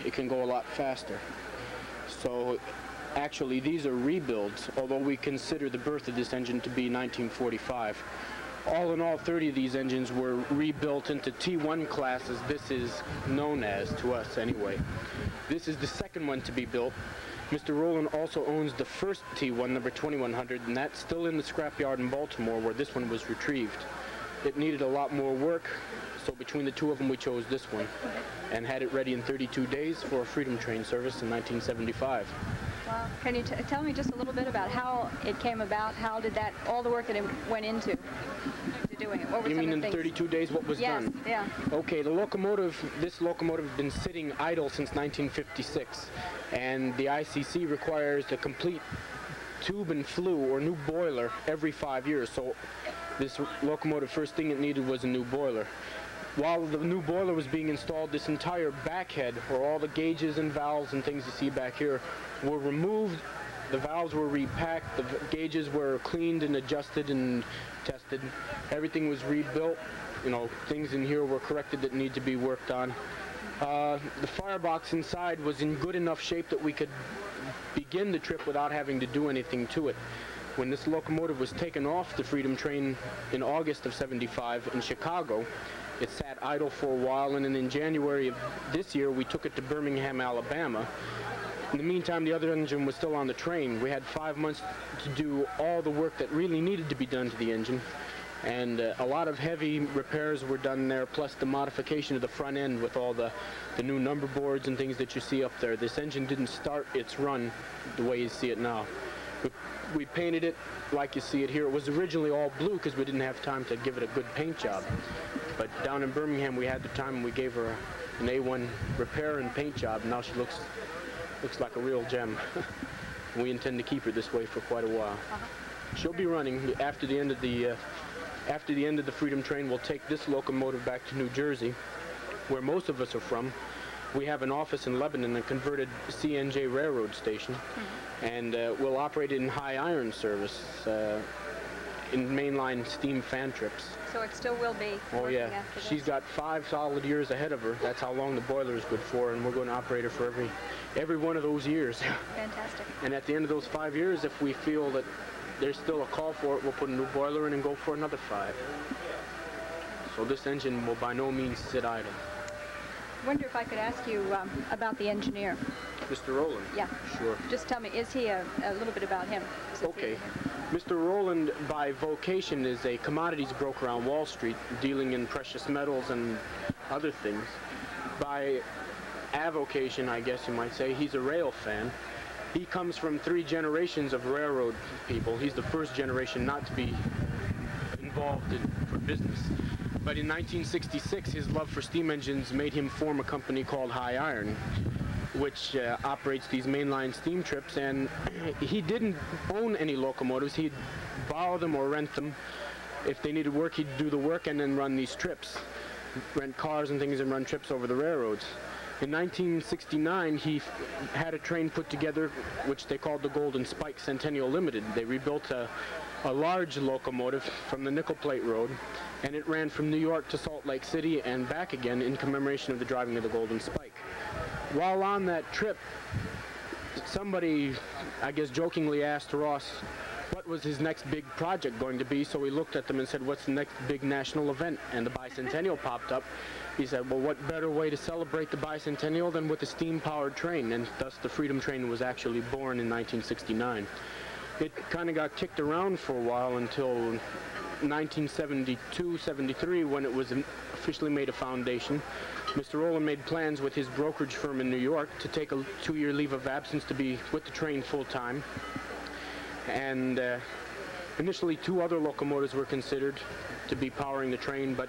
it can go a lot faster. So actually these are rebuilds, although we consider the birth of this engine to be 1945. All in all, 30 of these engines were rebuilt into T1 class, as this is known as to us anyway. This is the second one to be built. Mr. Rowland also owns the first T1, number 2100, and that's still in the scrapyard in Baltimore where this one was retrieved. It needed a lot more work, so between the two of them we chose this one and had it ready in 32 days for a Freedom Train service in 1975. Wow. Can you tell me just a little bit about how it came about? How did that, all the work that it went into doing it? What were you some mean of the in things? 32 days what was done? Yeah. Okay, the locomotive, this locomotive has been sitting idle since 1956, and the ICC requires a complete tube and flue or new boiler every 5 years. So this locomotive, first thing it needed was a new boiler. While the new boiler was being installed, this entire backhead, where all the gauges and valves and things you see back here, were removed. The valves were repacked, the gauges were cleaned and adjusted and tested. Everything was rebuilt. You know, things in here were corrected that need to be worked on. The firebox inside was in good enough shape that we could begin the trip without having to do anything to it. When this locomotive was taken off the Freedom Train in August of '75 in Chicago, it sat idle for a while, and then in January of this year we took it to Birmingham, Alabama. In the meantime, the other engine was still on the train. We had 5 months to do all the work that really needed to be done to the engine, and a lot of heavy repairs were done there, plus the modification of the front end with all the new number boards and things that you see up there. This engine didn't start its run the way you see it now. We painted it like you see it here. It was originally all blue because we didn't have time to give it a good paint job. But down in Birmingham we had the time, and we gave her an A1 repair and paint job. Now she looks like a real gem. We intend to keep her this way for quite a while. She'll be running after the end of the Freedom Train. We'll take this locomotive back to New Jersey, where most of us are from. We have an office in Lebanon, a converted CNJ railroad station, and we'll operate it in high iron service in mainline steam fan trips. So it still will be. Oh yeah, she's got 5 solid years ahead of her. That's how long the boiler is good for, and we're going to operate her for every one of those years. Fantastic. And at the end of those 5 years, if we feel that there's still a call for it, we'll put a new boiler in and go for another 5. So this engine will by no means sit idle. I wonder if I could ask you about the engineer. Mr. Rowland? Yeah. Sure. Just tell me, is he a little bit about him? Okay. Mr. Rowland, by vocation, is a commodities broker on Wall Street, dealing in precious metals and other things. By avocation, I guess you might say, he's a rail fan. He comes from 3 generations of railroad people. He's the first generation not to be involved for business. But in 1966, his love for steam engines made him form a company called High Iron, which operates these mainline steam trips. And he didn't own any locomotives. He'd borrow them or rent them. If they needed work, he'd do the work and then run these trips, rent cars and things and run trips over the railroads. In 1969, he had a train put together, which they called the Golden Spike Centennial Limited. They rebuilt a large locomotive from the Nickel Plate Road, and it ran from New York to Salt Lake City and back again in commemoration of the driving of the Golden Spike. While on that trip, somebody, I guess jokingly, asked Ross what was his next big project going to be, so he looked at them and said, what's the next big national event? And the bicentennial popped up. He said, well, what better way to celebrate the bicentennial than with a steam-powered train? And thus the Freedom Train was actually born in 1969. It kind of got kicked around for a while until 1972-73, when it was officially made a foundation. Mr. Rowland made plans with his brokerage firm in New York to take a 2-year leave of absence to be with the train full-time. And initially 2 other locomotives were considered to be powering the train, but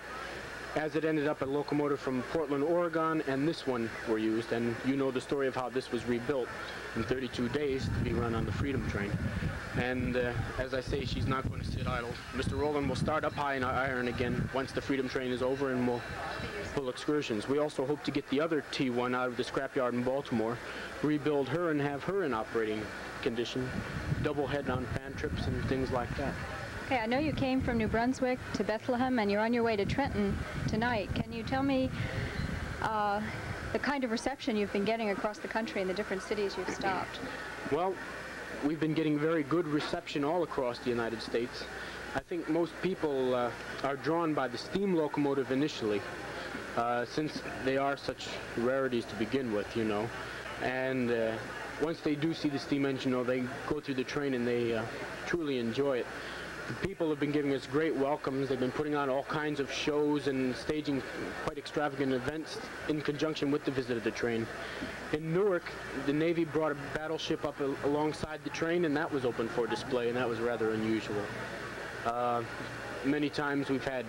as it ended up, a locomotive from Portland, Oregon, and this one were used, and you know the story of how this was rebuilt in 32 days to be run on the Freedom Train. And as I say, she's not going to sit idle. Mr. Rowland will start up high in iron again once the Freedom Train is over, and we'll pull excursions. We also hope to get the other T1 out of the scrapyard in Baltimore, rebuild her and have her in operating condition, double head on fan trips and things like that. Okay, I know you came from New Brunswick to Bethlehem and you're on your way to Trenton tonight. Can you tell me the kind of reception you've been getting across the country in the different cities you've stopped. Well, we've been getting very good reception all across the United States. I think most people are drawn by the steam locomotive initially, since they are such rarities to begin with, you know. And once they do see the steam engine, you know, they go through the train and they truly enjoy it. The people have been giving us great welcomes. They've been putting on all kinds of shows and staging quite extravagant events in conjunction with the visit of the train. In Newark, the Navy brought a battleship up alongside the train, and that was open for display, and that was rather unusual. Many times we've had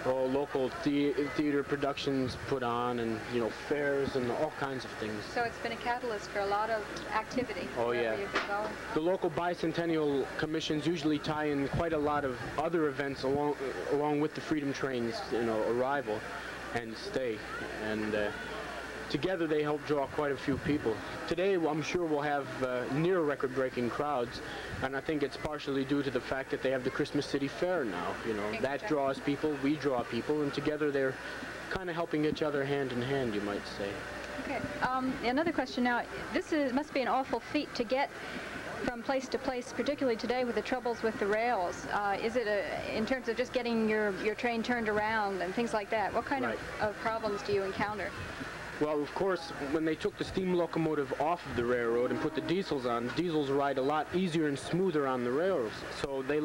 local theater productions put on, and, you know, fairs and all kinds of things. So it's been a catalyst for a lot of activity. Oh, yeah. You've been going. The local bicentennial commissions usually tie in quite a lot of other events along with the Freedom Train's, you know, arrival and stay. And together they help draw quite a few people. Today, I'm sure we'll have near record-breaking crowds, and I think it's partially due to the fact that they have the Christmas City Fair now. You know, that draws people, we draw people, and together they're kind of helping each other hand in hand, you might say. Okay. Another question now. Must be an awful feat to get from place to place, particularly today with the troubles with the rails. Is it in terms of just getting your train turned around and things like that? What kind of problems do you encounter? Well, of course, when they took the steam locomotive off of the railroad and put the diesels on, diesels ride a lot easier and smoother on the rails. So they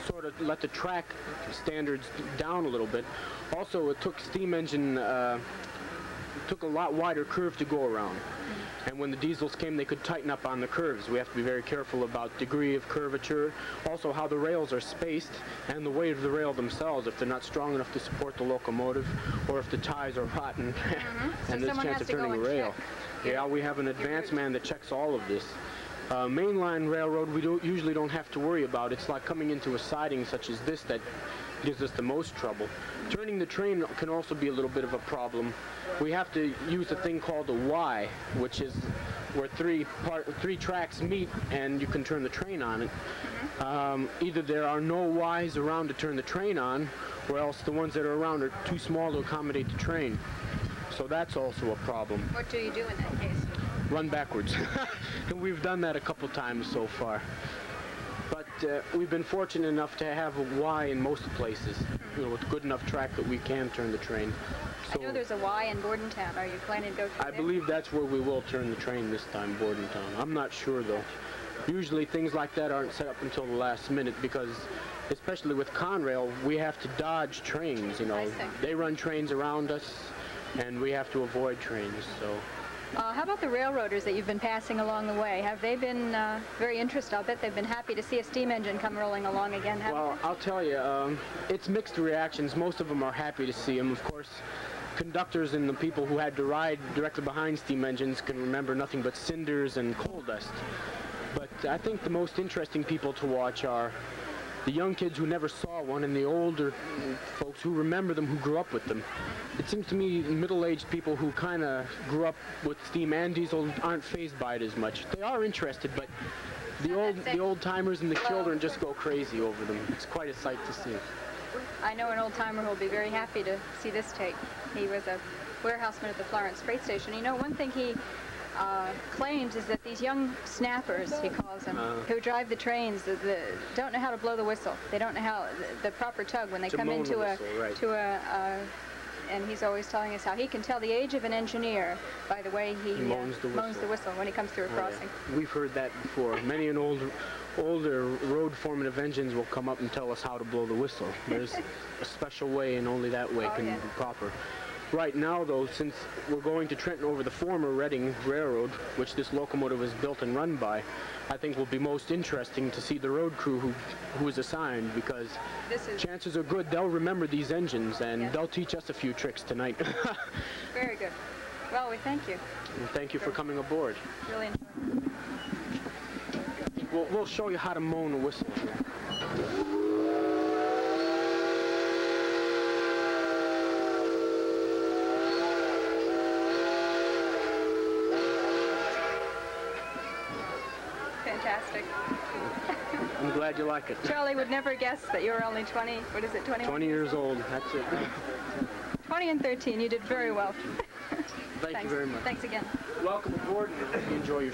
sort of let the track standards down a little bit. Also, it took steam engine, took a lot wider curve to go around. And when the diesels came, they could tighten up on the curves. We have to be very careful about degree of curvature, also how the rails are spaced, and the weight of the rail themselves, if they're not strong enough to support the locomotive, or if the ties are rotten, and there's a chance of turning a rail. Yeah, we have an advance man that checks all of this. Mainline railroad, we usually don't have to worry about. It's like coming into a siding such as this that gives us the most trouble. Turning the train can also be a little bit of a problem. We have to use a thing called a Y, which is where three tracks meet and you can turn the train on it. Either there are no Ys around to turn the train on, or else the ones that are around are too small to accommodate the train. So that's also a problem. What do you do in that case? Run backwards. And we've done that a couple times so far. But we've been fortunate enough to have a Y in most places, you know, with good enough track that we can turn the train. So I know there's a Y in Bordentown. Are you planning to go through I believe that's where we will turn the train this time, Bordentown. I'm not sure, though. Usually things like that aren't set up until the last minute because, especially with Conrail, we have to dodge trains, you know. They run trains around us, and we have to avoid trains, so... how about the railroaders that you've been passing along the way? Have they been very interested? I'll bet they've been happy to see a steam engine come rolling along again, haven't Well, I'll tell you, it's mixed reactions. Most of them are happy to see them. Of course, conductors and the people who had to ride directly behind steam engines can remember nothing but cinders and coal dust. But I think the most interesting people to watch are the young kids who never saw one and the older folks who remember them, who grew up with them. It seems to me middle-aged people who kind of grew up with steam and diesel aren't fazed by it as much. They are interested, but the old-timers and the children just go crazy over them. It's quite a sight to see. I know an old-timer who will be very happy to see this tape. He was a warehouseman at the Florence Freight Station. You know, one thing he claims is that these young snappers, he calls them, who drive the trains, don't know how to blow the whistle. They don't know how the proper tug when they come into and he's always telling us how he can tell the age of an engineer by the way he moans the whistle when he comes through a crossing. Yeah. We've heard that before. Many an older road foreman of engines will come up and tell us how to blow the whistle. There's a special way, and only that way can be proper. Right now, though, since we're going to Trenton over the former Reading Railroad, which this locomotive was built and run by, I think will be most interesting to see the road crew who is assigned, because chances are good they'll remember these engines, and they'll teach us a few tricks tonight. Very good. Well, we thank you. And thank you for coming aboard. Really enjoyed it. We'll show you how to moan a whistle. Fantastic. I'm glad you like it. Charlie would never guess that you were only 20, what is it, 21? 20 years old, that's it. 20 and 13, you did very well. Thank you very much. Thanks again. Welcome aboard, and I hope you enjoy your